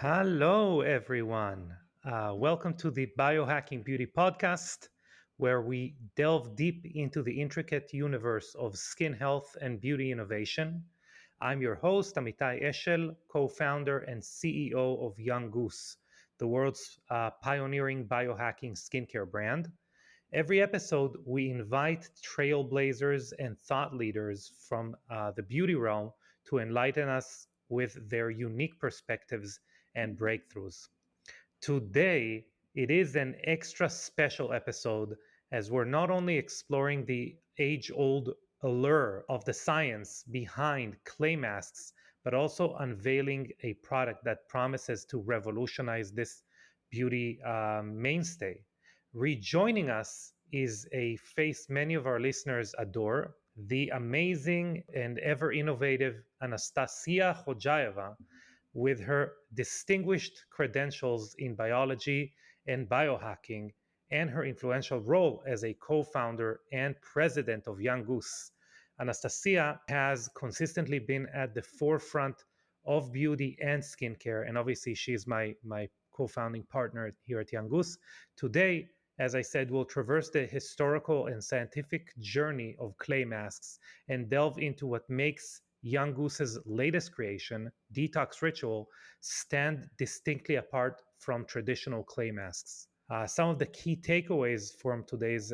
Hello, everyone. Welcome to the Biohacking Beauty podcast, where we delve deep into the intricate universe of skin health and beauty innovation. I'm your host, Amitay Eshel, co founder and CEO of Young Goose, the world's pioneering biohacking skincare brand. Every episode, we invite trailblazers and thought leaders from the beauty realm to enlighten us with their unique perspectives and breakthroughs. Today, it is an extra special episode as we're not only exploring the age old allure of the science behind clay masks, but also unveiling a product that promises to revolutionize this beauty mainstay. Rejoining us is a face many of our listeners adore, the amazing and ever innovative Anastasia Khojaeva, with her distinguished credentials in biology and biohacking and her influential role as a co founder and president of Young Goose. Anastasia has consistently been at the forefront of beauty and skincare. And obviously, she's my co founding partner here at Young Goose. Today, as I said, we'll traverse the historical and scientific journey of clay masks and delve into what makes Young Goose's latest creation, Detox RItual, stand distinctly apart from traditional clay masks. Some of the key takeaways from today's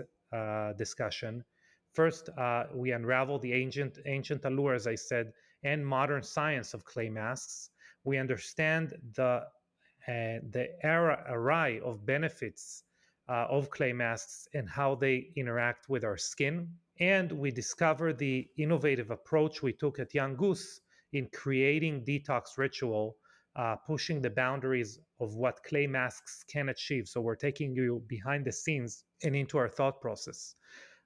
discussion. First, we unravel the ancient allure, as I said, and modern science of clay masks. We understand the array of benefits of clay masks and how they interact with our skin. And we discover the innovative approach we took at Young Goose in creating Detox RItual, pushing the boundaries of what clay masks can achieve. So we're taking you behind the scenes and into our thought process.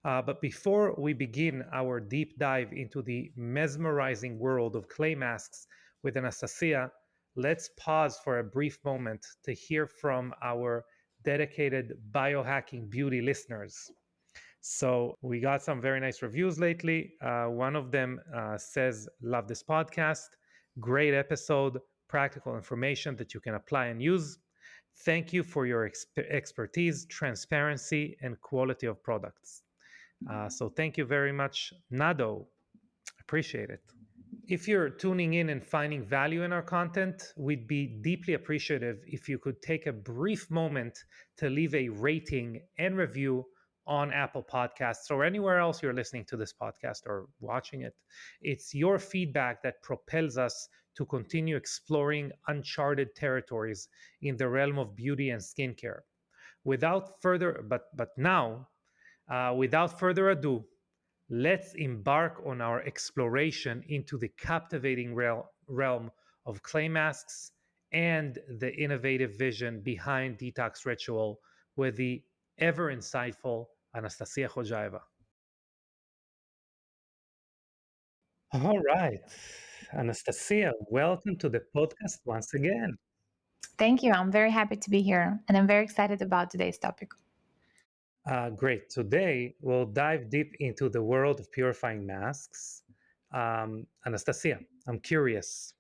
But before we begin our deep dive into the mesmerizing world of clay masks with Anastasia, let's pause for a brief moment to hear from our dedicated biohacking beauty listeners. So we got some very nice reviews lately. One of them says, "Love this podcast. Great episode, practical information that you can apply and use. Thank you for your expertise, transparency, and quality of products." So thank you very much, Nado. Appreciate it. If you're tuning in and finding value in our content, we'd be deeply appreciative if you could take a brief moment to leave a rating and review on Apple Podcasts or anywhere else you're listening to this podcast or watching it. It's your feedback that propels us to continue exploring uncharted territories in the realm of beauty and skincare. Without further ado, let's embark on our exploration into the captivating realm of clay masks and the innovative vision behind Detox RItual with the ever insightful Anastasia Khojaeva. All right, Anastasia, welcome to the podcast once again. Thank you. I'm very happy to be here and I'm very excited about today's topic. Great. Today, we'll dive deep into the world of purifying masks. Anastasia, I'm curious.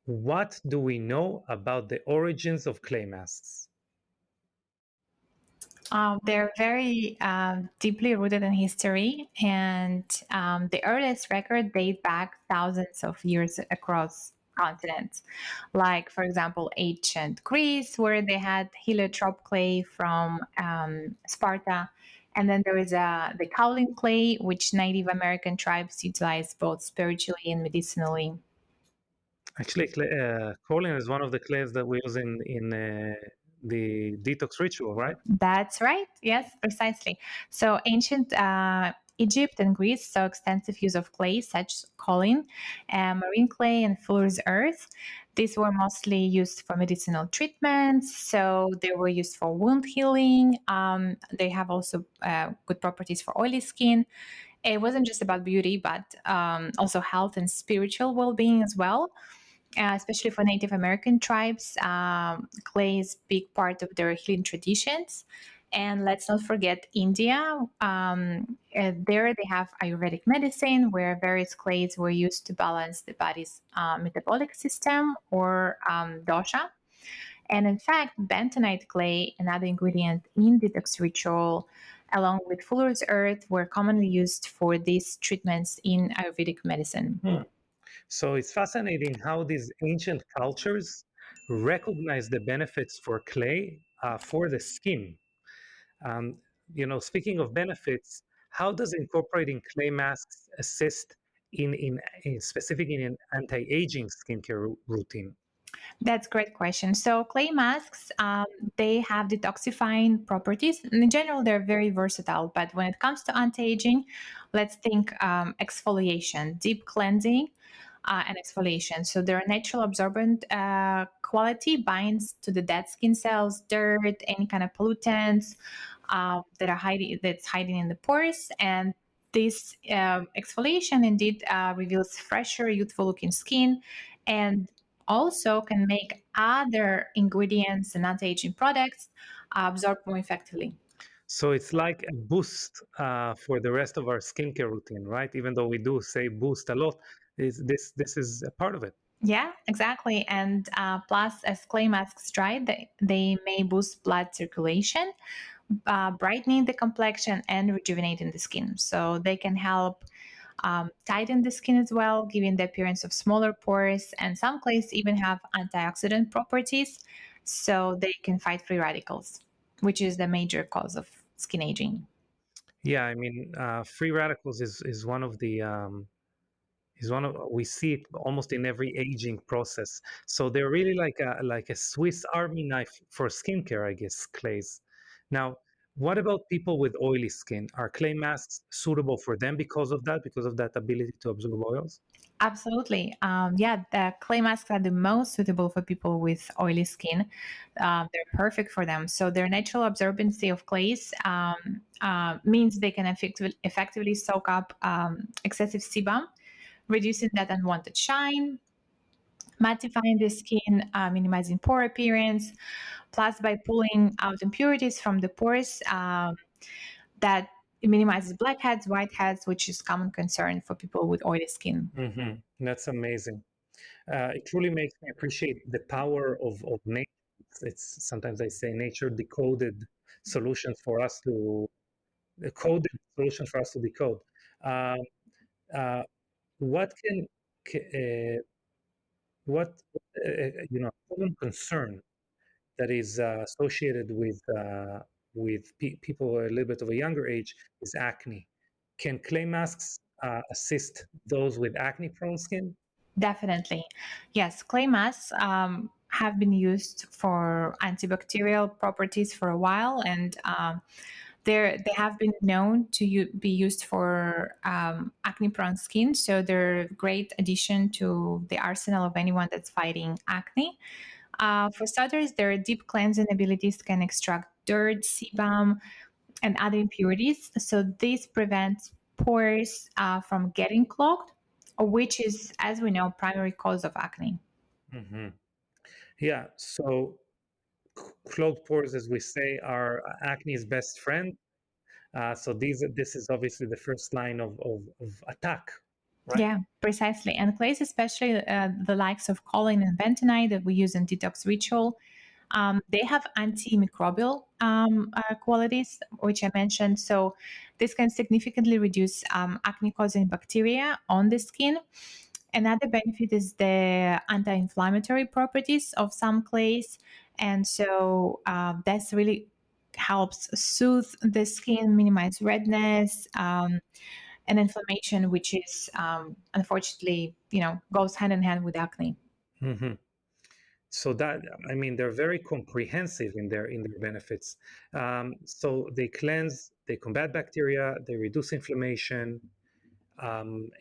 What do we know about the origins of clay masks? They're very deeply rooted in history, and the earliest record date back thousands of years across continents. Like, for example, ancient Greece, where they had heliotrope clay from Sparta. And then there is the kaolin clay, which Native American tribes utilize both spiritually and medicinally. Actually, choline is one of the clays that we use in the detox ritual, right? That's right. Yes, precisely. So ancient Egypt and Greece saw extensive use of clay, such as kaolin, marine clay, and fuller's earth. These were mostly used for medicinal treatments. So they were used for wound healing. They have also good properties for oily skin. It wasn't just about beauty, but also health and spiritual well-being as well. Especially for Native American tribes, clay is a big part of their healing traditions. And let's not forget India. There they have Ayurvedic medicine, where various clays were used to balance the body's metabolic system or dosha. And in fact, bentonite clay, another ingredient in detox ritual, along with fuller's earth, were commonly used for these treatments in Ayurvedic medicine. Hmm. So it's fascinating how these ancient cultures recognize the benefits for clay for the skin. Um, Speaking of benefits, how does incorporating clay masks assist in specific in an anti-aging skincare routine? That's a great question. So clay masks, they have detoxifying properties. In general, they're very versatile. But when it comes to anti-aging, let's think exfoliation, deep cleansing, and exfoliation. So their natural absorbent quality binds to the dead skin cells, dirt, any kind of pollutants that's hiding in the pores, and this exfoliation indeed reveals fresher, youthful-looking skin, and also can make other ingredients and anti-aging products absorb more effectively. So it's like a boost for the rest of our skincare routine, right? Even though we do say boost a lot, this is a part of it. Yeah, exactly. And plus, as clay masks dry, they may boost blood circulation, brightening the complexion and rejuvenating the skin. So they can help tighten the skin as well, giving the appearance of smaller pores. And some clays even have antioxidant properties, so they can fight free radicals, which is the major cause of skin aging. Yeah, I mean, free radicals is one of the is one of we see it almost in every aging process. So they're really like a Swiss Army knife for skincare, I guess, clays. Now, what about people with oily skin? Are clay masks suitable for them because of that ability to absorb oils? Absolutely. Yeah, the clay masks are the most suitable for people with oily skin. They're perfect for them. So their natural absorbency of clays means they can effectively soak up excessive sebum, reducing that unwanted shine, mattifying the skin, minimizing pore appearance. Plus, by pulling out impurities from the pores, that it minimizes blackheads, whiteheads, which is common concern for people with oily skin. That's amazing. It truly makes me appreciate the power of nature. It's sometimes I say nature decoded solutions for us to coded solutions for us to decode. Um, uh, what can what common concern that is associated with people who are a little bit of a younger age is acne. Can clay masks assist those with acne-prone skin? Definitely. Yes, clay masks have been used for antibacterial properties for a while, and they have been known to be used for acne prone skin. So they're a great addition to the arsenal of anyone that's fighting acne. For starters, their deep cleansing abilities can extract dirt, sebum, and other impurities. So this prevents pores from getting clogged, which is, as we know, primary cause of acne. Hmm. Yeah. So clogged pores, as we say, are acne's best friend. So this is obviously the first line of attack, right? Yeah, precisely. And clays, especially the likes of choline and bentonite that we use in detox ritual, they have antimicrobial qualities, which I mentioned. So this can significantly reduce acne-causing bacteria on the skin. Another benefit is the anti-inflammatory properties of some clays, and so that's really helps soothe the skin, minimize redness and inflammation, which is unfortunately, goes hand in hand with acne. Hmm. So that I mean, they're very comprehensive in their benefits. So they cleanse, they combat bacteria, they reduce inflammation.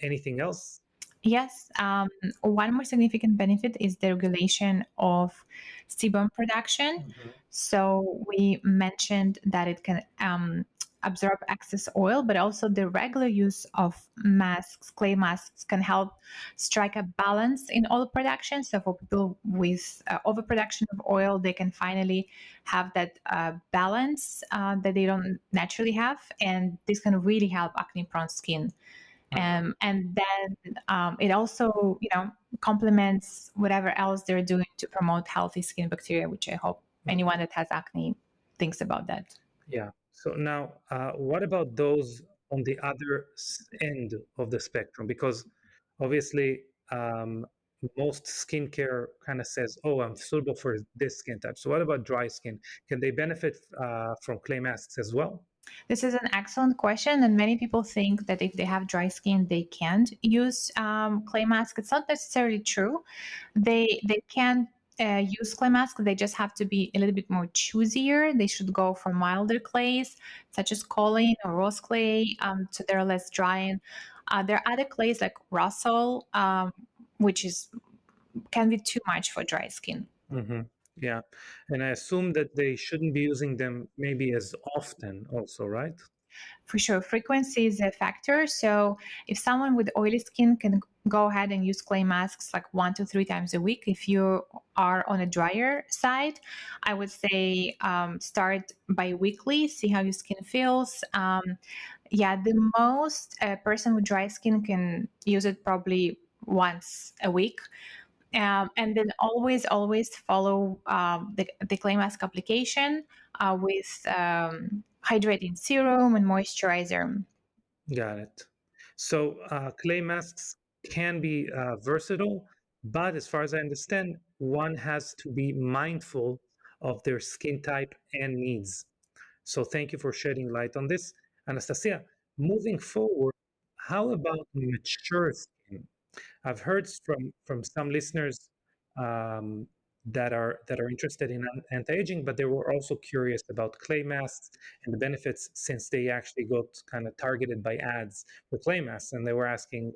Anything else? Yes, one more significant benefit is the regulation of sebum production. Mhm. So we mentioned that it can absorb excess oil, but also the regular use of masks, clay masks, can help strike a balance in oil production. So for people with overproduction of oil, they can finally have that balance that they don't naturally have, and this can really help acne-prone skin. And then it also, complements whatever else they're doing to promote healthy skin bacteria, which I hope anyone that has acne thinks about that. Yeah. So now, what about those on the other end of the spectrum? Because obviously, most skincare kind of says, "Oh, I'm suitable for this skin type." So what about dry skin? Can they benefit from clay masks as well? This is an excellent question, and many people think that if they have dry skin, they can't use clay mask. It's not necessarily true. They can use clay mask. They just have to be a little bit more choosier. They should go for milder clays, such as kaolin or rose clay, so they're less drying. There are other clays like Russell, which is can be too much for dry skin. Hmm. Yeah. And I assume that they shouldn't be using them maybe as often also, right? For sure, frequency is a factor. So if someone with oily skin can go ahead and use clay masks like 1 to 3 times a week, if you are on a drier side, I would say start bi-weekly, see how your skin feels. Yeah, the most a person with dry skin can use it probably once a week. And then always follow the clay mask application with hydrating serum and moisturizer. Got it. So clay masks can be versatile, but as far as I understand, one has to be mindful of their skin type and needs. So thank you for shedding light on this. Anastasia, moving forward, how about mature skin? I've heard from some listeners um, that are interested in anti-aging, but they were also curious about clay masks and the benefits since they actually got kind of targeted by ads for clay masks, and they were asking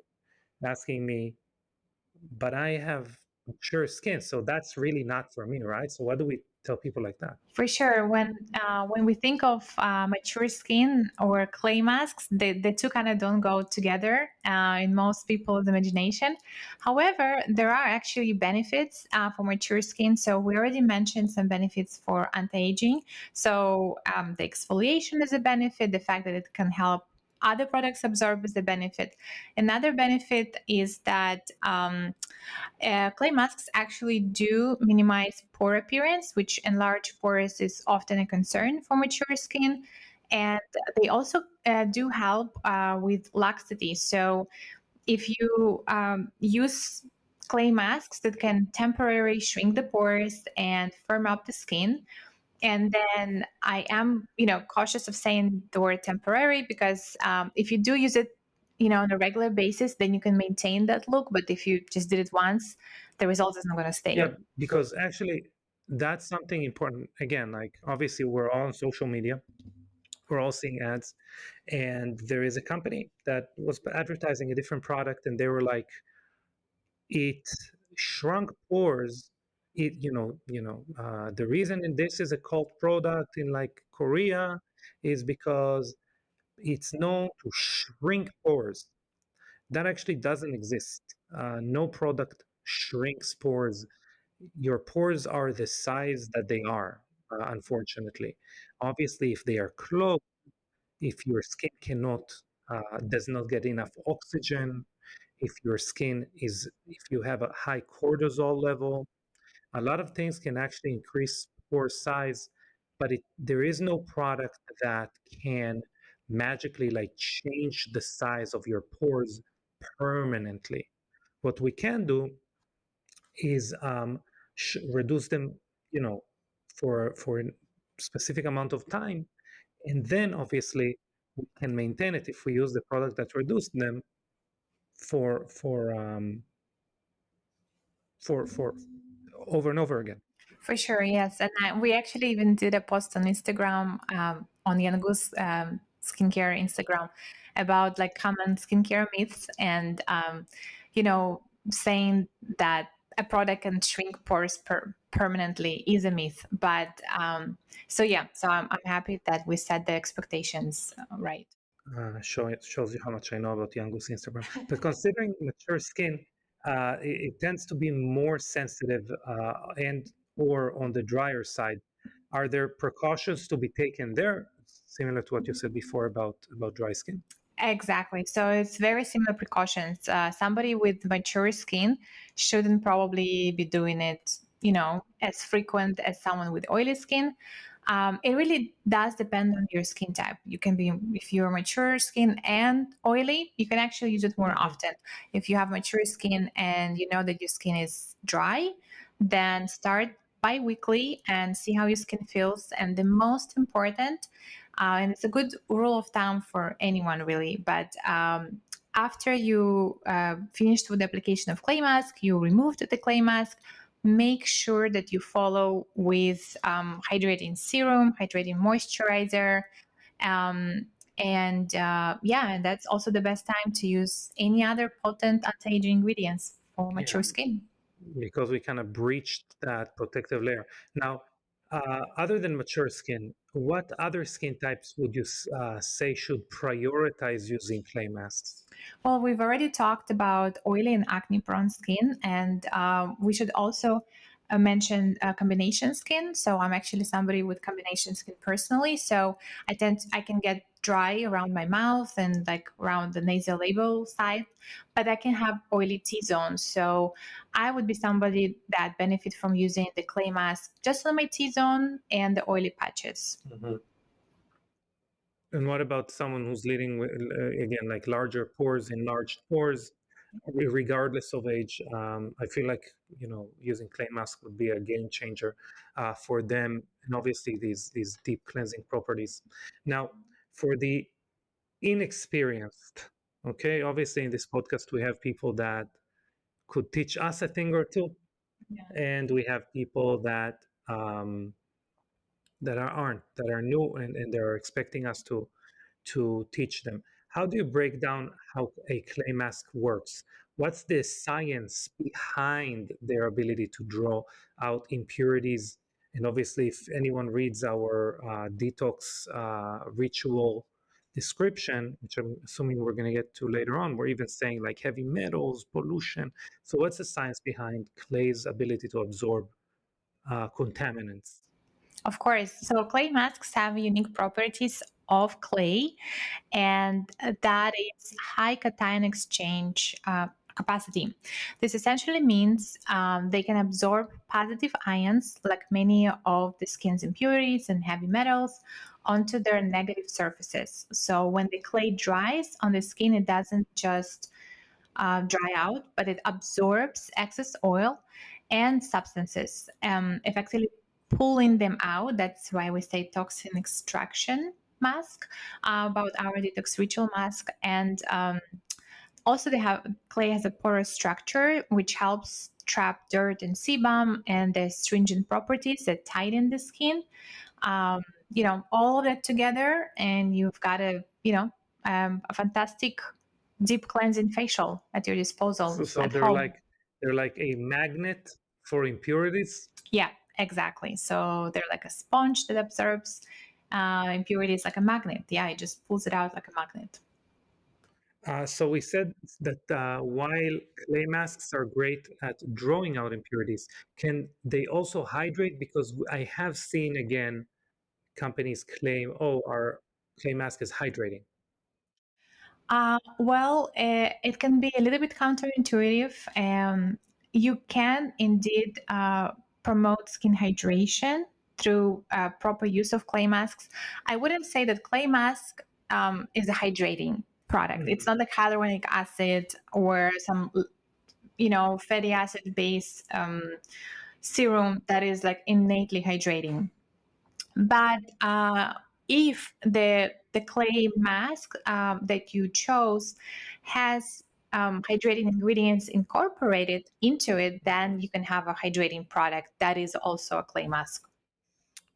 me, but I have mature skin, so that's really not for me, right? So what do we tell people like that? For sure, when we think of mature skin or clay masks, the two kind of don't go together in most people's imagination. However, there are actually benefits for mature skin. So we already mentioned some benefits for anti-aging. So the exfoliation is a benefit. The fact that it can help other products absorb is a benefit. Another benefit is that clay masks actually do minimize pore appearance, which enlarged pores is often a concern for mature skin. And they also do help with laxity. So if you use clay masks that can temporarily shrink the pores and firm up the skin, and then I am, cautious of saying the word temporary because if you do use it, on a regular basis, then you can maintain that look. But if you just did it once, the result is not going to Yeah, stay. because actually that's something important. Again, like obviously we're all on social media, we're all seeing ads, and there is a company that was advertising a different product, and they were like, it shrunk pores. The reason this is a cult product in like Korea is because it's known to shrink pores. That actually doesn't exist. No product shrinks pores. Your pores are the size that they are, unfortunately. Obviously, if they are closed, if your skin does not get enough oxygen, if you have a high cortisol level, a lot of things can actually increase pore size, but there is no product that can magically like change the size of your pores permanently. What we can do is reduce them, you know, for a specific amount of time, and then obviously we can maintain it if we use the product that reduced them for for um, for over and over again. For sure, yes. And we actually even did a post on Instagram, on Young Goose skincare Instagram, about like common skincare myths and, you know, saying that a product can shrink pores permanently is a myth. But so I'm happy that we set the expectations right. It shows you how much I know about Young Goose Instagram. But considering mature skin, it tends to be more sensitive and or on the drier side. Are there precautions to be taken there, similar to what you said before about dry skin? Exactly. So it's very similar precautions. Somebody with mature skin shouldn't probably be doing it, as frequent as someone with oily skin. It really does depend on your skin type. You can be, if you're mature skin and oily, you can actually use it more often. If you have mature skin and you know that your skin is dry, then start bi-weekly and see how your skin feels. And the most important, and it's a good rule of thumb for anyone really, but after you finished with the application of clay mask, you removed the clay mask, make sure that you follow with hydrating serum, hydrating moisturizer, um, and that's also the best time to use any other potent anti-aging ingredients for Yeah, mature skin. because we kind of breached that protective layer. Now, other than mature skin, what other skin types would you say should prioritize using clay masks? Well, we've already talked about oily and acne prone skin, and we should also mention combination skin. So I'm actually somebody with combination skin personally. So I can get dry around my mouth and like around the nasal label side, but I can have oily T zones. So I would be somebody that benefit from using the clay mask just on my T zone and the oily patches. Mhm. And what about someone who's leading with, again, like larger pores, enlarged pores, regardless of age? I feel like, using clay mask would be a game changer for them, and obviously these deep cleansing properties. Now, for the inexperienced, okay, obviously in this podcast we have people that could teach us a thing or two, and we have people um, that are new and they're expecting us to teach them. How do you break down how a clay mask works? What's the science behind their ability to draw out impurities? And obviously, if anyone reads our detox ritual description, which I'm assuming we're going to get to later on, we're even saying like heavy metals, pollution. So, what's the science behind clay's ability to absorb contaminants? Of course. So clay masks have unique properties of clay, and that is high cation exchange capacity. This essentially means they can absorb positive ions, like many of the skin's impurities and heavy metals, onto their negative surfaces. So when the clay dries on the skin, it doesn't just dry out, but it absorbs excess oil and substances, effectively pulling them out. That's why we say toxin extraction mask about our detox ritual mask. And also, clay has a porous structure which helps trap dirt and sebum, and the stringent properties that tighten the skin. Um, all of that together, and you've got a fantastic deep cleansing facial at your disposal So at home. they're like a magnet for impurities. Yeah, exactly. So they're like a sponge that absorbs impurities like a magnet. Yeah, it just pulls it out like a magnet. So we said that while clay masks are great at drawing out impurities, can they also hydrate? Because I have seen again companies claim, "Oh, our clay mask is hydrating." It can be a little bit counterintuitive. You can indeed promote skin hydration through proper use of clay masks. I wouldn't say that clay mask is a hydrating product. It's not like hyaluronic acid or some, fatty acid based serum that is like innately hydrating. But if the clay mask that you chose has hydrating ingredients incorporated into it, then you can have a hydrating product that is also a clay mask.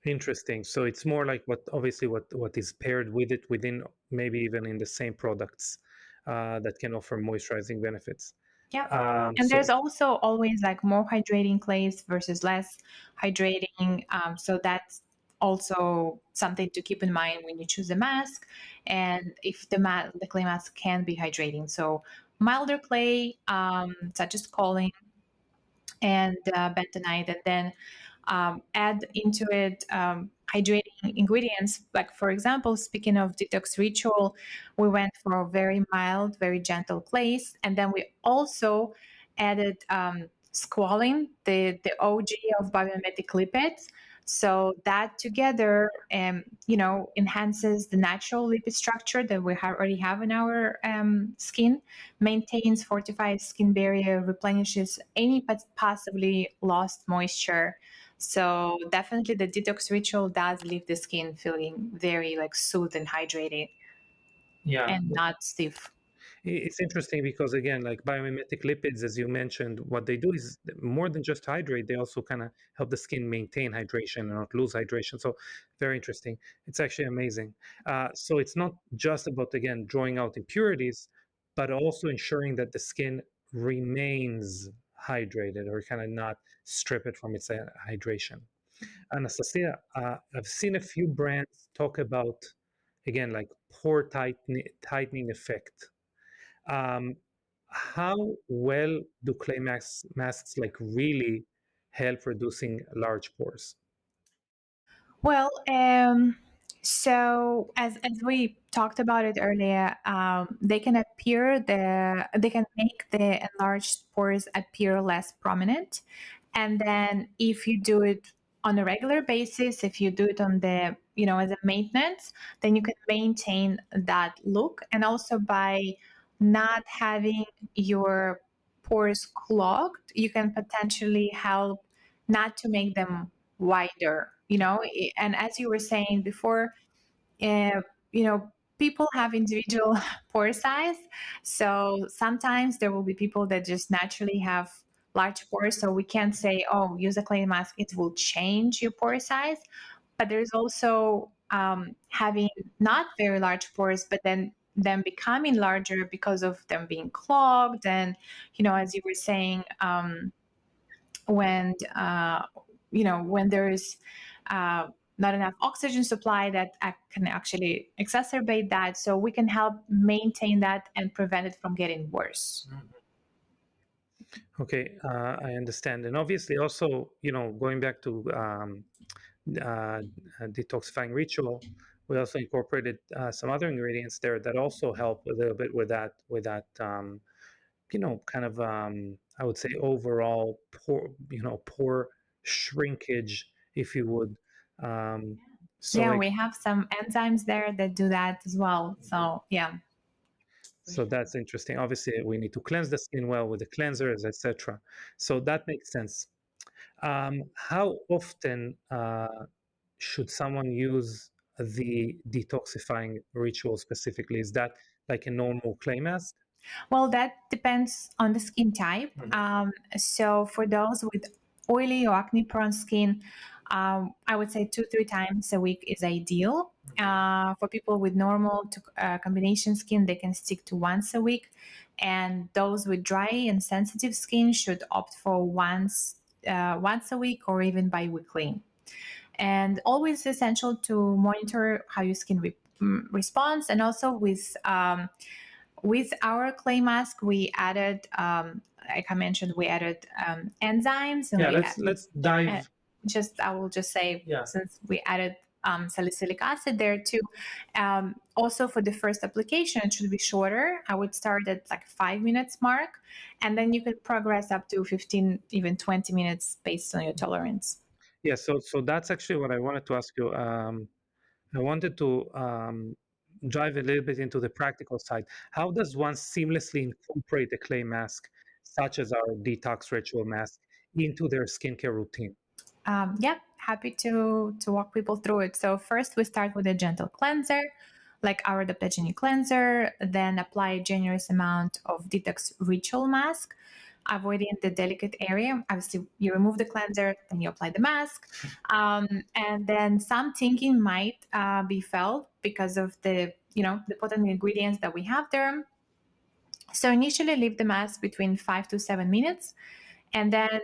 Interesting. So it's more like what is paired with it within maybe even in the same products that can offer moisturizing benefits. Yeah. And there's So also always like more hydrating clays versus less hydrating. So that's also something to keep in mind when you choose a mask, and if the clay mask can be hydrating. So milder clay, such as choline and bentonite, and then add into it hydrating ingredients. Like, for example, speaking of Detox Ritual, we went for very mild, very gentle clays, and then we also added squalene, the OG of biomimetic lipids. So that together, enhances the natural lipid structure that we already have in our skin, maintains fortified skin barrier, replenishes any possibly lost moisture. So definitely the detox ritual does leave the skin feeling very like soothed and hydrated yeah, and not stiff. it's interesting because again, like biomimetic lipids, as you mentioned, what they do is more than just hydrate. They also kind of help the skin maintain hydration and not lose hydration. So very interesting. It's actually amazing. So it's not just about again drawing out impurities, but also ensuring that the skin remains hydrated or kind of not strip it from its hydration. Anastasia, I've seen a few brands talk about again like pore tightening effect. um, how well do clay masks like really help reducing large pores? Well, so as we talked about it earlier, they can make the enlarged pores appear less prominent, and then if you do it on a regular basis, if you do it on the as a maintenance, then you can maintain that look, and also by not having your pores clogged, you can potentially help not to make them wider, and as you were saying before, uh, you know people have individual pore size, so sometimes there will be people that just naturally have large pores, so we can't say, oh, use a clay mask, it will change your pore size. But there's also having not very large pores, but then them becoming larger because of them being clogged, and as you were saying, when when there is uh, not enough oxygen supply, that can actually exacerbate that, so we can help maintain that and prevent it from getting worse. Okay, I understand. And obviously, also, going back to uh, detoxifying ritual, we also incorporated some other ingredients there that also help a little bit with that kind of I would say overall poor shrinkage, if you would. Um, so Yeah, like we have some enzymes there that do that as well, so yeah. so that's interesting. Obviously, we need to cleanse the skin well with the cleansers, etc. So that makes sense. How often should someone use the detoxifying ritual specifically? Is that like a normal clay mask? Well, that depends on the skin type. So for those with oily or acne prone skin, I would say 2-3 times a week is ideal. For people with normal to combination skin, they can stick to once a week. And those with dry and sensitive skin should opt for once a week or even bi-weekly. And always essential to monitor how your skin responds. And also with our clay mask, we added, like I mentioned, we added enzymes, and Yeah, we let's uh, dive. I will just say, Yeah. since we added salicylic acid there too. Also, for the first application, it should be shorter. I would start at like 5 minutes mark, and then you could progress up to 15, even 20 minutes based on your tolerance. Yeah, so that's actually what I wanted to ask you. I wanted to dive a little bit into the practical side. How does one seamlessly incorporate a clay mask, such as our detox ritual mask, into their skincare routine? Yeah, happy to walk people through it. So first, we start with a gentle cleanser, like our adaptogenic cleanser. Then apply a generous amount of detox ritual mask, avoiding the delicate area. Obviously, you remove the cleanser, then you apply the mask, and then some thinking might be felt because of the the potent ingredients that we have there. So initially leave the mask between 5 to 7 minutes, and then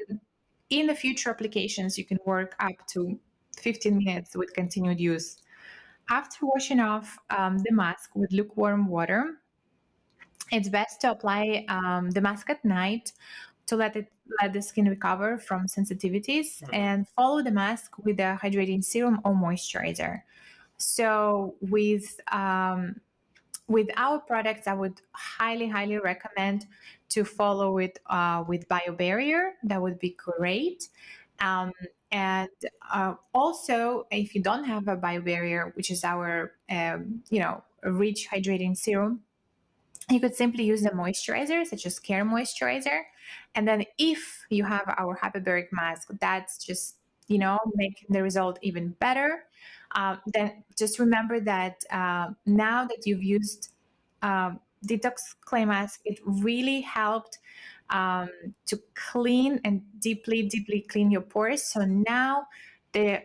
in the future applications, you can work up to 15 minutes with continued use. After washing off the mask with lukewarm water, it's best to apply the mask at night to let the skin recover from sensitivities, and follow the mask with a hydrating serum or moisturizer. So with our products, I would highly recommend to follow it with BioBarrier. That would be great. Um, and also, if you don't have a BioBarrier, which is our rich hydrating serum, you could simply use the moisturizer, such as Care Moisturizer. And then if you have our hyperbaric mask, that's just, making the result even better. Then just remember that now that you've used Detox Clay Mask, it really helped to clean and deeply clean your pores. So now the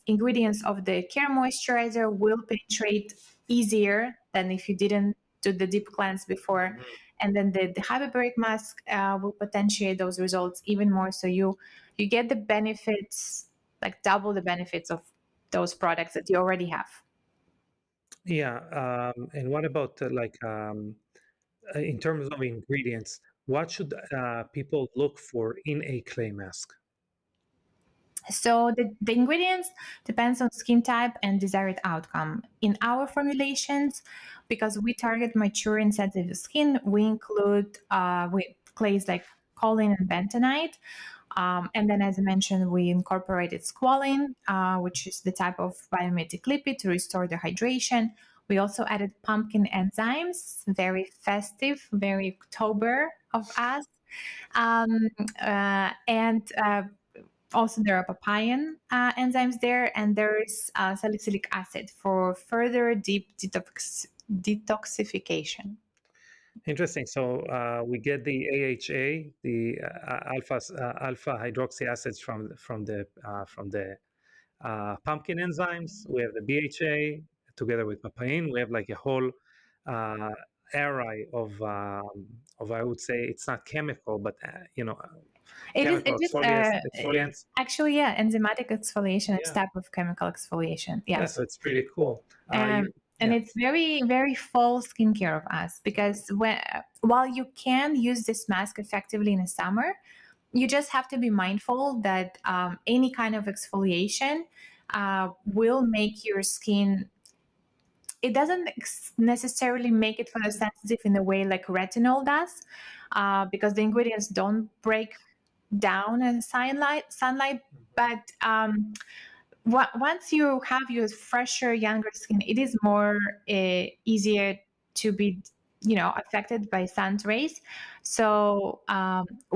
ingredients of the Care Moisturizer will penetrate easier than if you didn't do the deep cleanse before. And then the hyperbaric mask will potentiate those results even more. So you get the benefits, like double the benefits of those products that you already have. Yeah. And what about in terms of ingredients? What should people look for in a clay mask? So the ingredients depends on skin type and desired outcome. In our formulations, because we target mature and sensitive skin, we include clays like choline and bentonite. And then, as I mentioned, we incorporated squalene, which is the type of biomimetic lipid to restore the hydration. We also added pumpkin enzymes, very festive, very October of us. Um, and Also, there are papain enzymes there, and there is salicylic acid for further deep detoxification. Interesting. So we get the AHA, the alpha hydroxy acids from the pumpkin enzymes. We have the BHA together with papain. We have like a whole uh, array of I would say it's not chemical, but It is. chemical It is. exfoliants. Actually, yeah, enzymatic exfoliation is Yeah, type of chemical exfoliation. yeah. Yeah. So it's pretty cool. And Yeah. it's very fall skincare of us, because while you can use this mask effectively in the summer, you just have to be mindful that any kind of exfoliation will make your skin. It doesn't necessarily make it photosensitive in a way like retinol does, because the ingredients don't break down in sunlight. But once you have your fresher, younger skin, it is more easier to be, affected by sun's rays. So,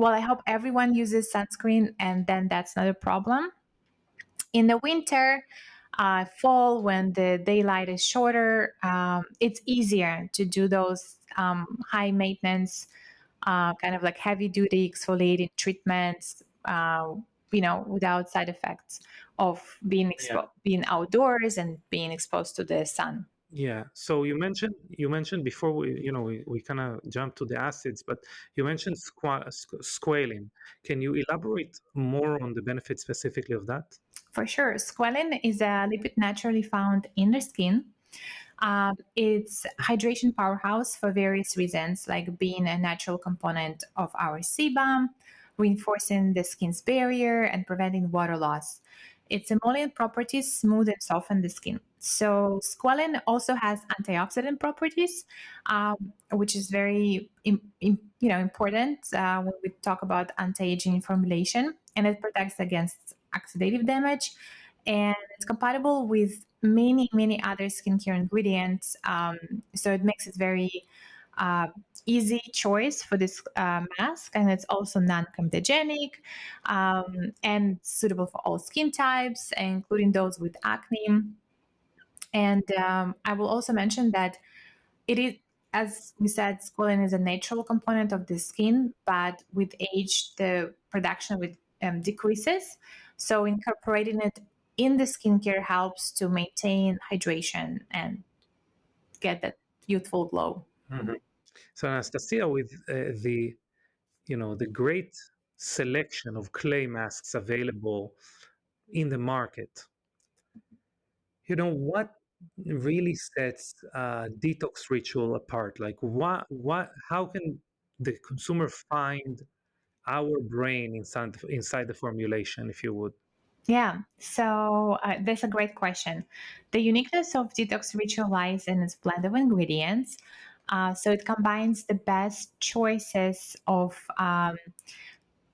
well, I hope everyone uses sunscreen, and then that's not a problem. In the winter, fall, when the daylight is shorter, it's easier to do those high maintenance, kind of like heavy duty exfoliating treatments, without side effects of being outdoors and being exposed to the sun. Yeah. So you mentioned before we kind of jumped to the acids, but you mentioned squalene. Can you elaborate more on the benefits specifically of that? For sure, squalene is a lipid naturally found in the skin. It's hydration powerhouse for various reasons, like being a natural component of our sebum, reinforcing the skin's barrier, and preventing water loss. Its emollient properties smooth and soften the skin. So squalene also has antioxidant properties, which is very important when we talk about anti-aging formulation, and it protects against oxidative damage, and it's compatible with many other skincare ingredients. So it makes it very uh, easy choice for this mask, and it's also non-comedogenic, and suitable for all skin types, including those with acne. And I will also mention that it is, as we said, squalene is a natural component of the skin, but with age, the production of it decreases. So incorporating it in the skincare helps to maintain hydration and get that youthful glow. Mhm. So Anastasia, with the the great selection of clay masks available in the market, what really sets Detox Ritual apart? Like, how can the consumer find our brain inside the formulation, if you would? Yeah, so that's a great question. The uniqueness of Detox Ritual lies in its blend of ingredients. So it combines the best choices of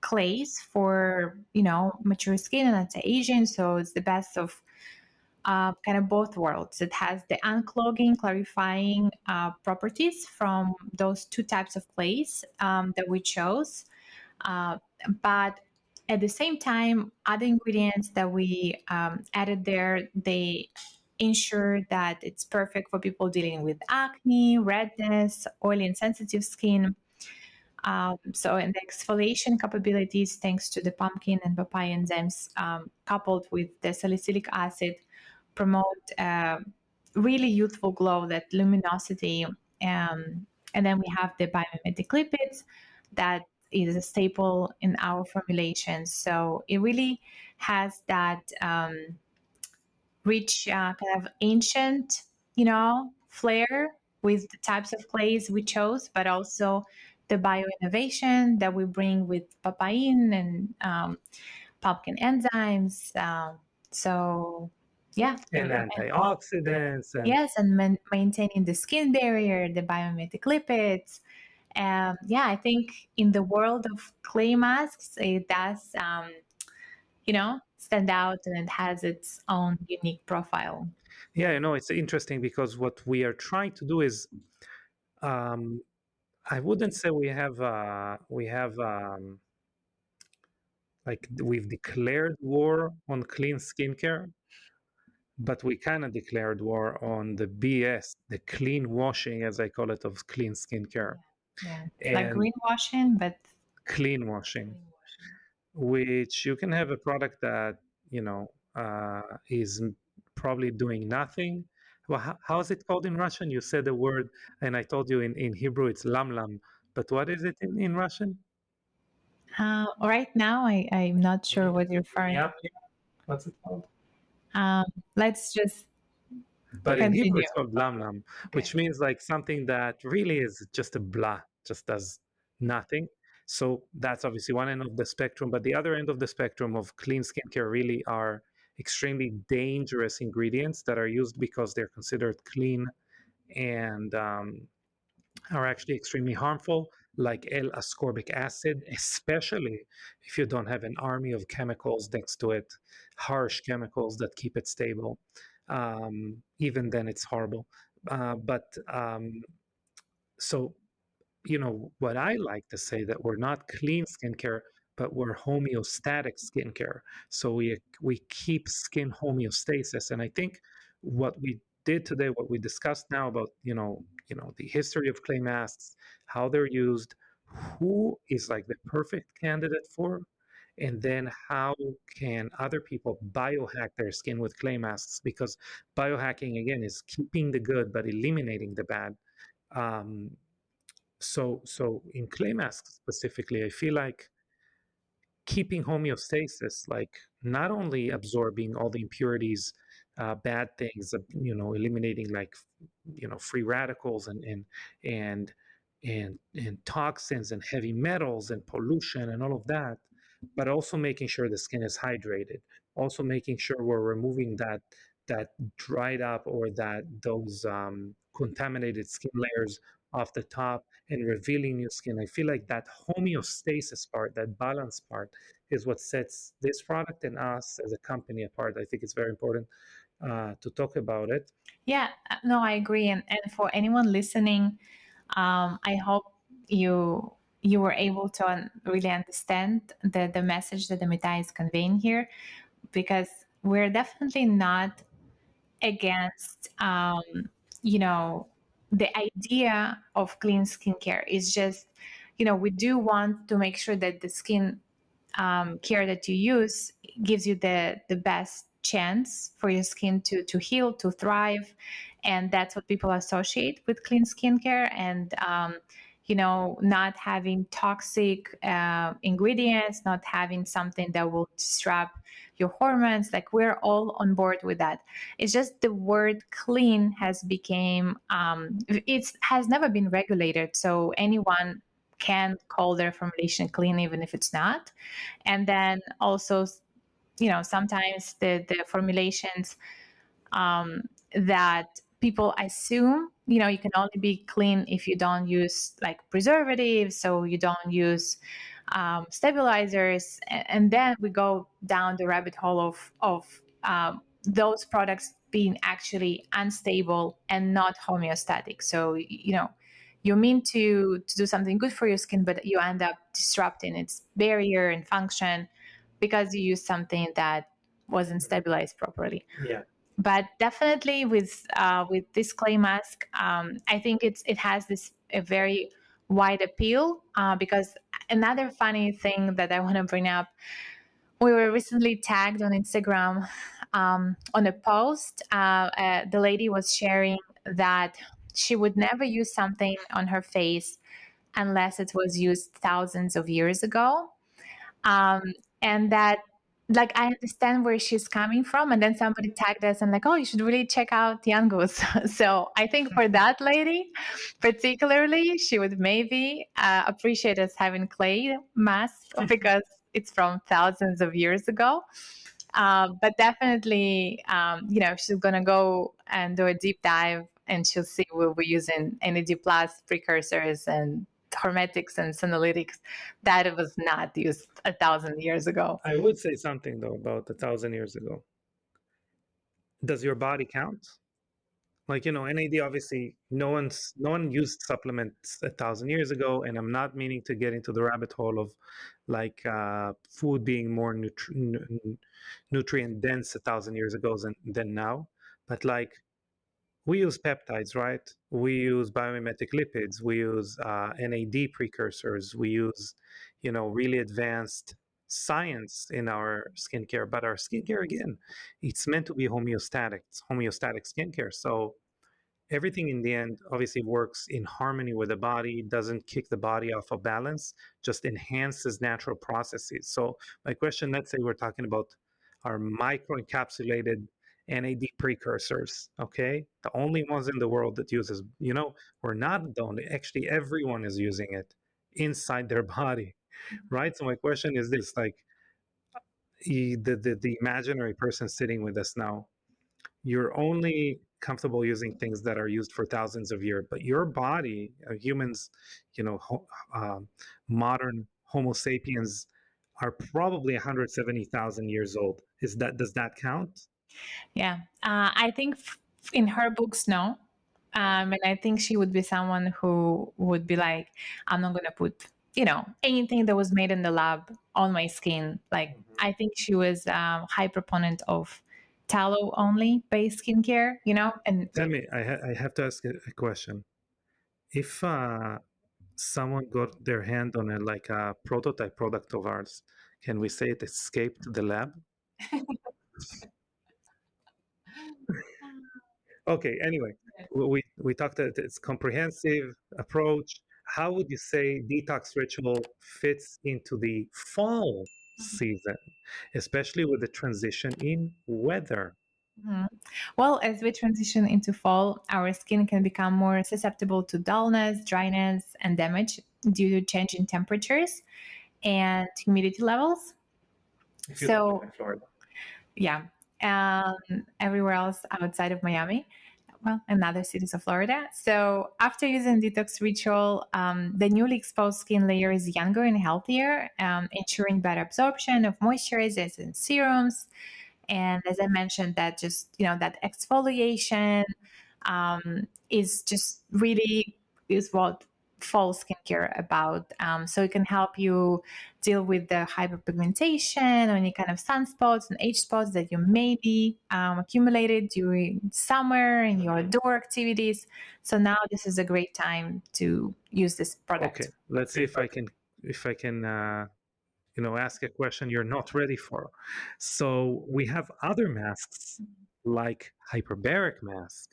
clays for mature skin and anti-aging. So it's the best of kind of both worlds. It has the unclogging, clarifying properties from those two types of clays that we chose. Uh, but at the same time, other ingredients that we added there, they ensure that it's perfect for people dealing with acne, redness, oily and sensitive skin. So, in the exfoliation capabilities, thanks to the pumpkin and papaya enzymes, coupled with the salicylic acid, promote really youthful glow, that luminosity. And then we have the biomimetic lipids that is a staple in our formulations. So it really has that rich, kind of ancient, flair with the types of clays we chose, but also the bio innovation that we bring with papain and pumpkin enzymes. So, yeah. And antioxidants and Yes, and maintaining the skin barrier, the biomimetic lipids. Yeah, I think in the world of clay masks, it does, stand out, and it has its own unique profile. yeah, it's interesting because what we are trying to do is, um, I wouldn't say we have like we've declared war on clean skincare, but we kind of declared war on the BS, the clean washing, as I call it, of clean skincare Yeah, like and greenwashing, but clean washing, which you can have a product that is probably doing nothing. Well, how is it called in Russian? You said the word, and I told you in Hebrew it's lam lam, but what is it in Russian? right now I'm not sure what you're referring. Yeah, what's it called? Um, let's just But in Hebrew, continue. it's called lam lam, Okay. which means like something that really is just a blah, just does nothing. So that's obviously one end of the spectrum. But the other end of the spectrum of clean skincare really are extremely dangerous ingredients that are used because they're considered clean and are actually extremely harmful, like L-ascorbic acid, especially if you don't have an army of chemicals next to it, harsh chemicals that keep it stable. Even then, it's horrible. But so what I like to say that we're not clean skincare, but we're homeostatic skincare. So we keep skin homeostasis, and I think what we did today, what we discussed now about the history of clay masks, how they're used, who is like the perfect candidate for, and then how can other people biohack their skin with clay masks, because biohacking again is keeping the good but eliminating the bad. um, so in clay masks specifically, I feel like keeping homeostasis, like not only absorbing all the impurities, bad things, eliminating like free radicals and toxins and heavy metals and pollution and all of that, but also making sure the skin is hydrated, also making sure we're removing that dried up or those contaminated skin layers off the top and revealing new skin. I feel like that homeostasis part, that balance part, is what sets this product and us as a company apart. I think it's very important to talk about it. Yeah, no, I agree. And for anyone listening, I hope you were able to really understand the message that Amitay is conveying here, because we're definitely not against the idea of clean skincare. It's just, we do want to make sure that the skin care that you use gives you the best chance for your skin to heal, to thrive, and that's what people associate with clean skincare. And not having toxic ingredients, not having something that will disrupt your hormones. Like, we're all on board with that. It's just the word clean has become it has never been regulated, so anyone can call their formulation clean even if it's not. And then also, sometimes the formulations that people assume, you can only be clean if you don't use like preservatives, so you don't use stabilizers, and then we go down the rabbit hole of those products being actually unstable and not homeostatic. So you mean to do something good for your skin, but you end up disrupting its barrier and function because you use something that wasn't stabilized properly. Yeah. But definitely with this clay mask, I think it has this a very wide appeal, because another funny thing that I want to bring up, we were recently tagged on Instagram on a post. The lady was sharing that she would never use something on her face unless it was used thousands of years ago. um, and that, like, I understand where she's coming from. And then somebody tagged us and like, oh, you should really check out Young Goose. So I think for that lady particularly, she would maybe appreciate us having clay mask because it's from thousands of years ago. But definitely, she's gonna go and do a deep dive, and she'll see we'll be using NAD plus precursors and hormetics and senolytics that it was not used 1,000 years ago. I would say something though about 1,000 years ago. Does your body count? Like, NAD, obviously no one used supplements 1,000 years ago, and I'm not meaning to get into the rabbit hole of like food being more nutrient dense 1,000 years ago than now. But like, we use peptides, right? We use biomimetic lipids. We use NAD precursors. We use, really advanced science in our skincare. But our skincare, again, it's meant to be homeostatic. It's homeostatic skincare. So everything in the end obviously works in harmony with the body, doesn't kick the body off of balance, just enhances natural processes. So my question, let's say we're talking about our microencapsulated NAD precursors, okay? The only ones in the world that uses, we're not the only, actually everyone is using it inside their body, right? So my question is this, like, the imaginary person sitting with us now, you're only comfortable using things that are used for thousands of years, but your body, humans, modern Homo sapiens are probably 170,000 years old. Does that count? Yeah, I think in her books, no. And I think she would be someone who would be like, I'm not going to put, anything that was made in the lab on my skin. Like, I think she was high proponent of tallow only based skincare, and Tell me, I have to ask a question. If someone got their hand on like a prototype product of ours, can we say it escaped the lab? Okay, anyway, we talked that it's comprehensive approach. How would you say detox ritual fits into the fall season, especially with the transition in weather? Mhm. Well, as we transition into fall, our skin can become more susceptible to dullness, dryness, and damage due to changing temperatures and humidity levels. If you don't live So, in Florida. yeah, everywhere else outside of Miami, well, and other cities of Florida. So, after using Detox Ritual, the newly exposed skin layer is younger and healthier, ensuring better absorption of moisturizers and serums. And as I mentioned, that just, that exfoliation is just really is what fall skincare about. So it can help you deal with the hyperpigmentation or any kind of sunspots and age spots that you maybe accumulated during summer in your outdoor activities. So now this is a great time to use this Okay, product. let's see if I can ask a question you're not ready for. So we have other masks like hyperbaric mask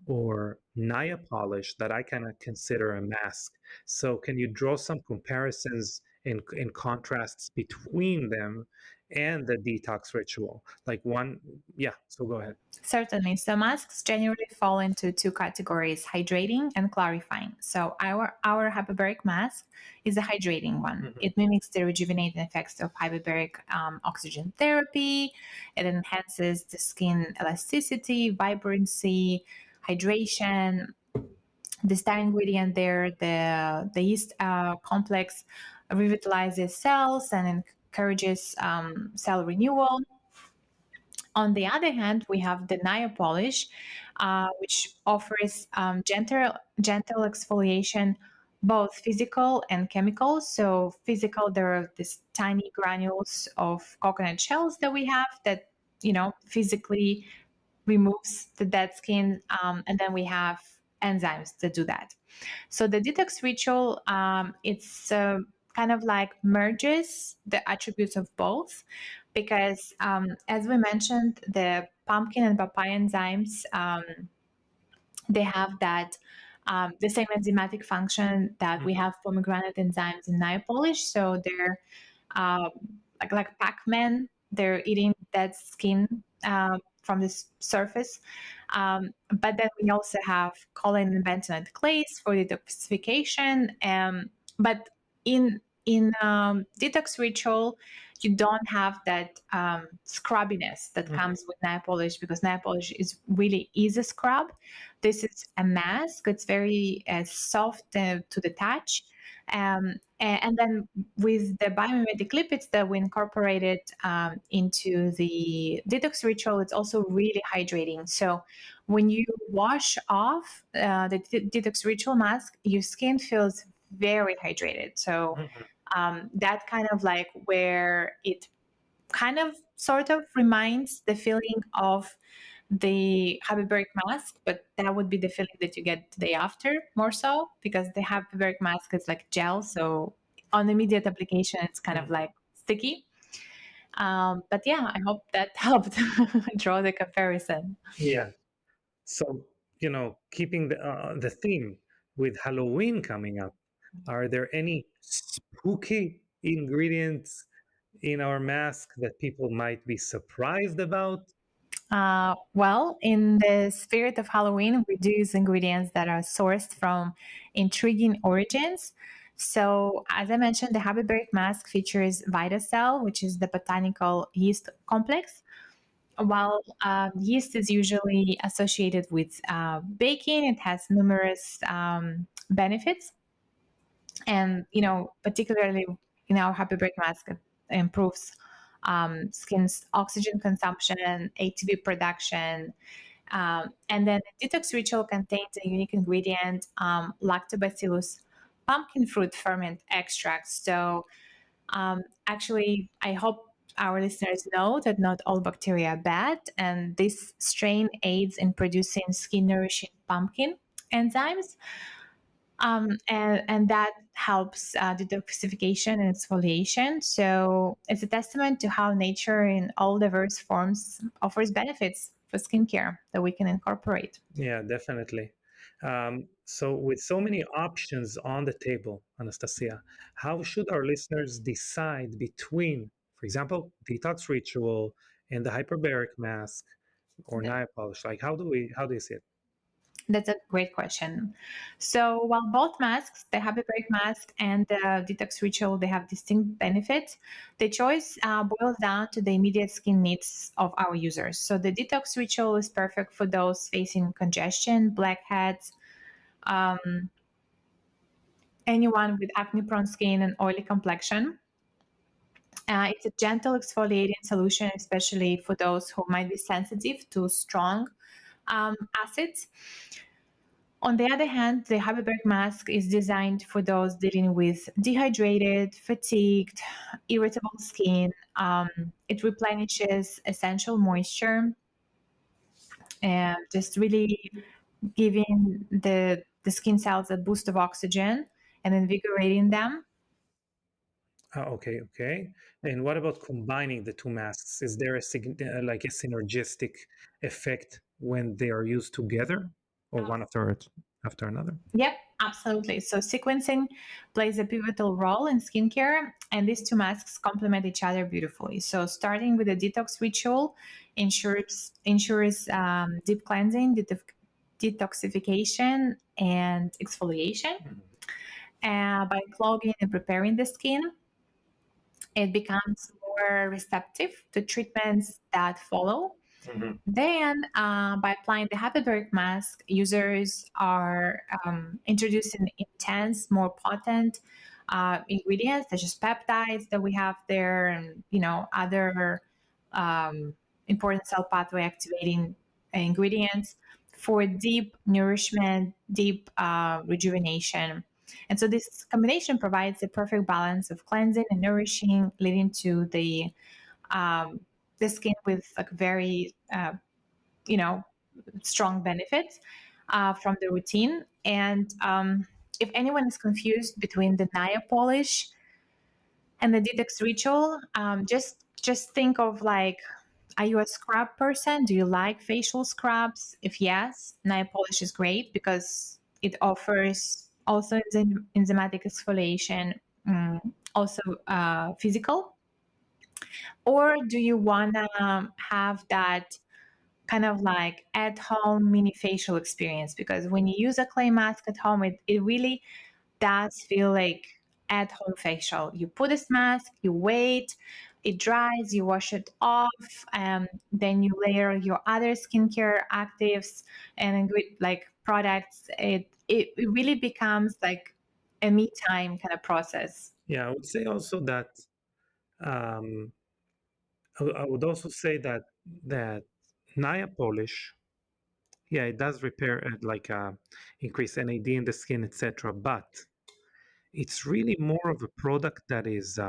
or Naya polish that I kind of consider a mask. So, can you draw some comparisons in contrasts between them and the detox ritual? Like one, yeah, so go ahead. Certainly. So masks generally fall into two categories: hydrating and clarifying. So our hyperbaric mask is a hydrating one. Mhm. It mimics the rejuvenating effects of hyperbaric oxygen therapy. It enhances the skin elasticity, vibrancy, hydration. The star ingredient there, the yeast complex, revitalizes cells and encourages cell renewal. On the other hand, we have the Naya polish, which offers gentle exfoliation, both physical and chemical. So, physical, there are these tiny granules of coconut shells that we have that, physically removes the dead skin. And then we have enzymes that do that. So the detox ritual, it's kind of like merges the attributes of both, because as we mentioned, the pumpkin and papaya enzymes, they have that the same enzymatic function that we have pomegranate enzymes in nail polish. So they're um, like Pac-Man. They're eating dead skin from the surface. But then we also have colon and bentonite clays for detoxification. But in detox ritual, you don't have that scrubbiness that Mhm. comes with nail polish, because nail polish is really easy scrub. This is a mask. It's very soft to the touch. And then with the biomimetic lipids that we incorporated into the detox ritual, it's also really hydrating. So when you wash off the detox ritual mask, your skin feels very hydrated. So Mhm. that kind of like where it kind of sort of reminds the feeling of the hyperbaric mask, but that would be the feeling that you get the day after more so, because the hyperbaric mask is like gel. So on immediate application, it's kind of Mhm. like sticky. But yeah, I hope that helped draw the comparison. Yeah. So, keeping the theme with Halloween coming up, are there any spooky ingredients in our mask that people might be surprised about? Well, in the spirit of Halloween, we do use ingredients that are sourced from intriguing origins. So, as I mentioned, the hyperbaric mask features Vitacell, which is the botanical yeast complex. While yeast is usually associated with baking, it has numerous benefits. And, particularly in our hyperbaric mask, it improves skin's oxygen consumption, ATP production, and then the detox ritual contains a unique ingredient, lactobacillus pumpkin fruit ferment extract. So, actually, I hope our listeners know that not all bacteria are bad, and this strain aids in producing skin nourishing pumpkin enzymes. And that helps detoxification and exfoliation. So it's a testament to how nature in all diverse forms offers benefits for skincare that we can incorporate. Yeah, definitely. So, with so many options on the table, Anastasia, how should our listeners decide between, for example, detox ritual and the hyperbaric mask or Th- nail polish? Like, how do you see it? That's a great question. So while both masks, the hyperbaric mask and the detox ritual, they have distinct benefits, the choice boils down to the immediate skin needs of our users. So the detox ritual is perfect for those facing congestion, blackheads, um, anyone with acne prone skin and oily complexion. It's a gentle exfoliating solution, especially for those who might be sensitive to strong acids. On the other hand, the hyperbaric mask is designed for those dealing with dehydrated, fatigued, irritable skin. It replenishes essential moisture and just really giving the skin cells a boost of oxygen and invigorating them. Okay, okay. And what about combining the two masks? Is there like a synergistic effect when they are used together? or one after another? Yep, absolutely. So sequencing plays a pivotal role in skincare, and these two masks complement each other beautifully. So starting with a detox ritual ensures deep cleansing, detoxification, and exfoliation. By clogging and preparing the skin, it becomes more receptive to treatments that follow. Mhm. Then, by applying the hyperbaric mask, users are introducing intense, more potent ingredients such as peptides that we have there, and other um, important cell pathway activating ingredients for deep nourishment, deep rejuvenation. And so this combination provides a perfect balance of cleansing and nourishing, leading to um, the skin with like very you know strong benefits from the routine. And if anyone is confused between the nail polish and the detox ritual, just think of like, are you a scrub person? Do you like facial scrubs? If yes, nail polish is great because it offers also enzymatic exfoliation, also physical. Or do you want to have that kind of like at home mini facial experience? Because when you use a clay mask at home, it really does feel like at home facial. You put this mask, you wait, it dries, you wash it off, then you layer your other skincare actives and like products. It really becomes like a me time kind of process. Yeah, I would say also that um, I would also say that nail polish, yeah, it does repair like increase NAD in the skin, etc. But it's really more of a product that is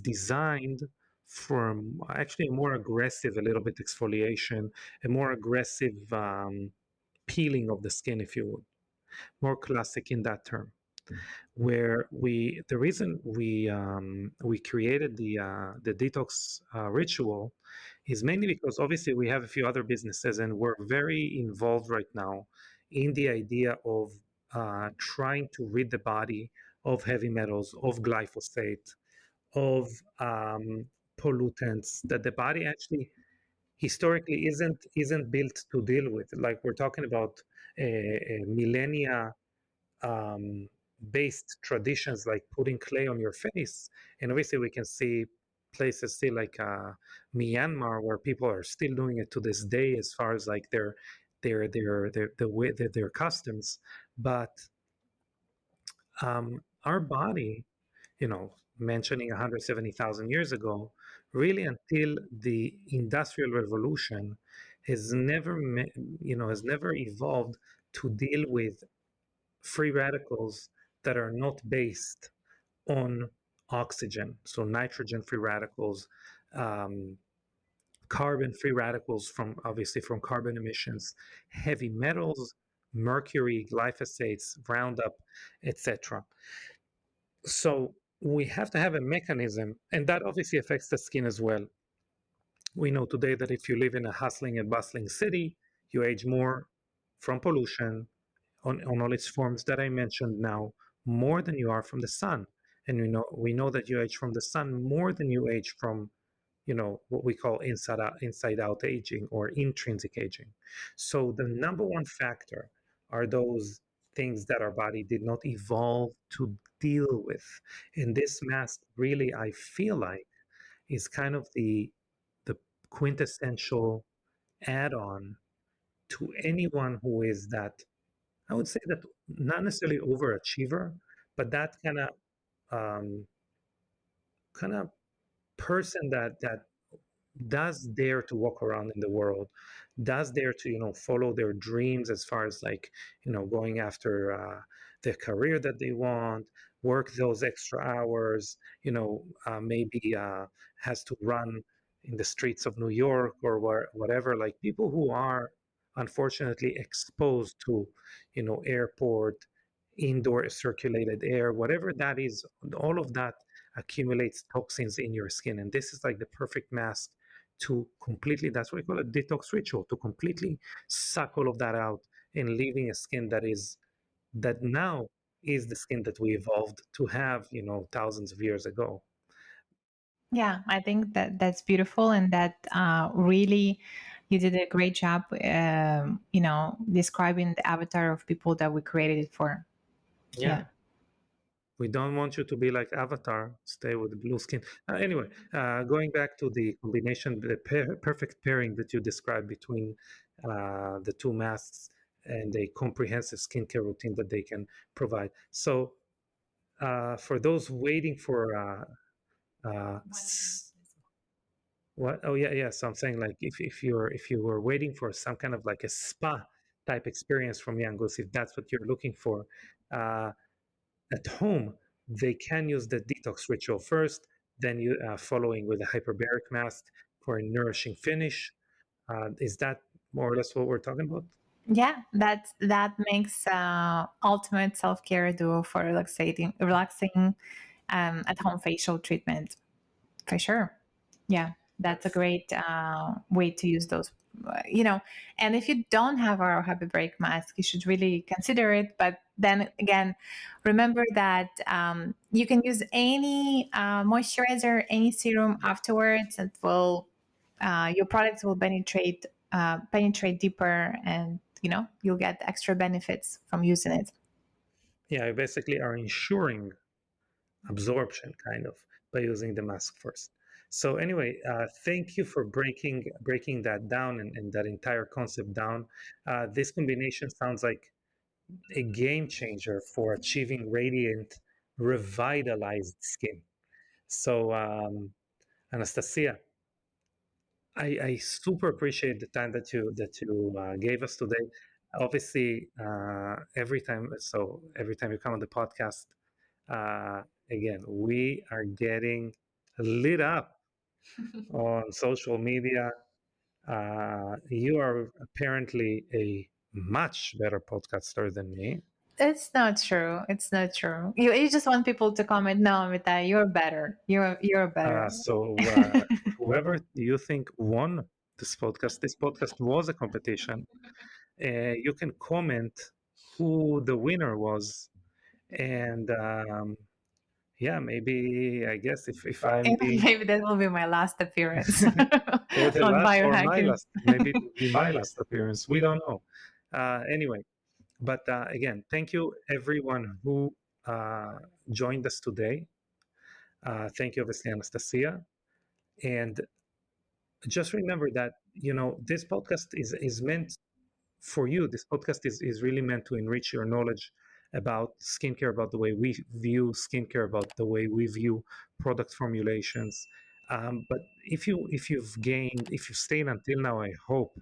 designed for actually a more aggressive, a little bit exfoliation, a more aggressive peeling of the skin, if you would, more classic in that term. Where the reason we created the detox ritual is mainly because obviously we have a few other businesses and we're very involved right now in the idea of trying to rid the body of heavy metals, of glyphosate, of pollutants that the body actually historically isn't built to deal with. Like we're talking about a millennia um, based traditions like putting clay on your face. And obviously, we can see places still like Myanmar where people are still doing it to this day, as far as like their the way their customs. But our body, you know, mentioning 170,000 years ago, really until the Industrial Revolution, has never, has never evolved to deal with free radicals that are not based on oxygen. So nitrogen free radicals, um, carbon free radicals from obviously from carbon emissions, heavy metals, mercury, glyphosates, Roundup, etc. So we have to have a mechanism, and that obviously affects the skin as well. We know today that if you live in a hustling and bustling city, you age more from pollution, on all its forms that I mentioned now, more than you are from the sun. And we know that you age from the sun more than you age from, what we call inside out aging or intrinsic aging. So the number one factor are those things that our body did not evolve to deal with. And this mask really, I feel like, is kind of the quintessential add-on to anyone who is that, I would say, that not necessarily overachiever, but that um, kind of person that does dare to walk around in the world, does dare to follow their dreams as far as like going after the career that they want, work those extra hours, maybe has to run in the streets of New York or whatever. Like people who are unfortunately exposed to airport, indoor circulated air, whatever that is, all of that accumulates toxins in your skin, and this is like the perfect mask to completely, that's what I call a detox ritual, to completely suck all of that out and leaving a skin that now is the skin that we evolved to have, thousands of years ago. Yeah, I think that that's beautiful, and that really you did a great job, describing the avatar of people that we created it for. Yeah. Yeah. We don't want you to be like Avatar, stay with the blue skin. Anyway, going back to the combination, the perfect pairing that you described between the two masks and a comprehensive skincare routine that they can provide. So, for those waiting for what? Oh yeah, yeah. So I'm saying, like, if you were waiting for some kind of like a spa type experience from Young Goose, if that's what you're looking for. Uh, at home, they can use the detox ritual first, then you following with a hyperbaric mask for a nourishing finish. Is that more or less what we're talking about? Yeah, that makes ultimate self-care duo for relaxing at home facial treatment for sure. Yeah, that's a great way to use those. And if you don't have our happy break mask, you should really consider it. But then again, remember that you can use any moisturizer, any serum afterwards, and will your products will penetrate deeper, and you'll get extra benefits from using it. Yeah, you basically are ensuring absorption kind of by using the mask first. So anyway, thank you for breaking that down and that entire concept down. This combination sounds like a game changer for achieving radiant, revitalized skin. So, Anastasia, I super appreciate the time that you gave us today. Obviously, every time you come on the podcast, uh, again, we are getting lit up on social media. You are apparently a much better podcaster than me. It's not true. It's not true. You just want people to comment. No, Amitai, you're better. You're better. Whoever you think won this podcast was a competition. You can comment who the winner was, and yeah, maybe I guess if I'm being Maybe that will be my last appearance or the on last or my biohacking. last, maybe it will be my last appearance. We don't know. Anyway, but again, thank you everyone who uh, joined us today. Thank you, obviously, Anastasia, and just remember that this podcast is meant for you. This podcast is really meant to enrich your knowledge about skincare, about the way we view skincare, about the way we view product formulations. But if you've stayed until now, I hope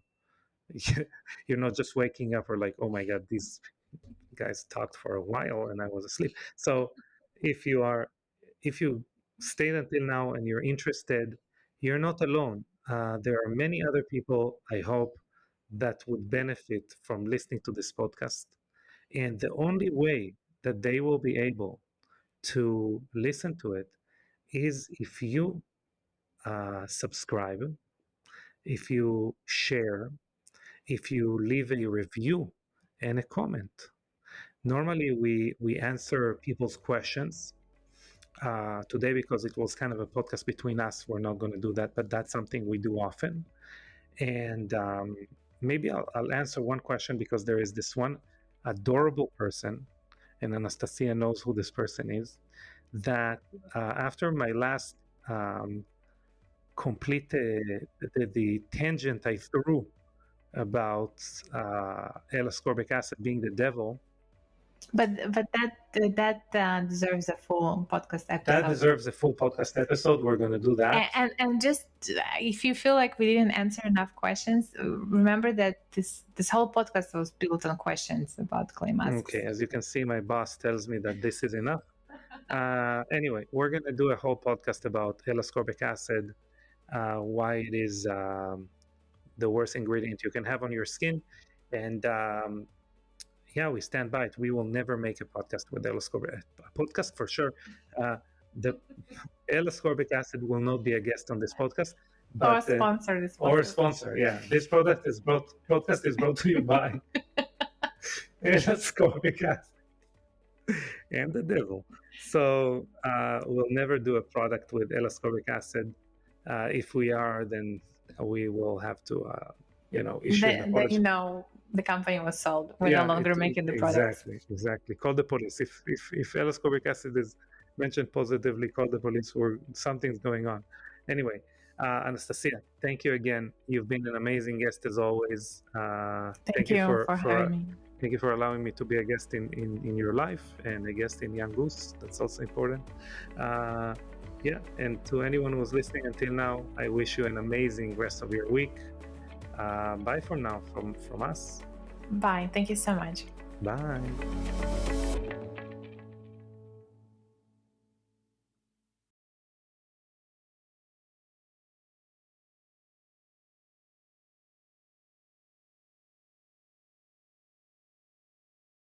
you're not just waking up or like, oh my god, these guys talked for a while and I was asleep. So if you are if you stayed until now and you're interested, you're not alone. There are many other people, I hope, that would benefit from listening to this podcast. And the only way that they will be able to listen to it is if you subscribe, if you share, if you leave a review and a comment. Normally, we answer people's questions. Today, because it was kind of a podcast between us, we're not going to do that, but that's something we do often. And maybe I'll answer one question because there is this one adorable person, and Anastasia knows who this person is, that after my last complete the tangent I threw about L-ascorbic acid being the devil, But that deserves a full podcast that episode. deserves a full podcast episode. We're going to do that. And just if you feel like we didn't answer enough questions, remember that this whole podcast was built on questions about clay masks. Okay, as you can see, my boss tells me that this is enough. Anyway, we're going to do a whole podcast about L-ascorbic acid, why it is the worst ingredient you can have on your skin. And yeah, we stand by it. We will never make a podcast with L-ascorbic a podcast for sure. The L-ascorbic acid will not be a guest on this podcast, Or but sponsor this or podcast. sponsor. Yeah, this podcast is brought to you by ascorbic acid and the devil. So we'll never do a product with ascorbic acid. If we are, then we will have to, issue an apology. The company was sold. We're no longer making the products. Exactly. Call the police. If ascorbic acid is mentioned positively, call the police, or something's going on. Anyway, Anastasia, thank you again. You've been an amazing guest as always. Thank you for having me. Thank you for allowing me to be a guest in your life and a guest in Young Goose. That's also important. And to anyone who's listening until now, I wish you an amazing rest of your week. Bye for now from us. Bye. Thank you so much. Bye.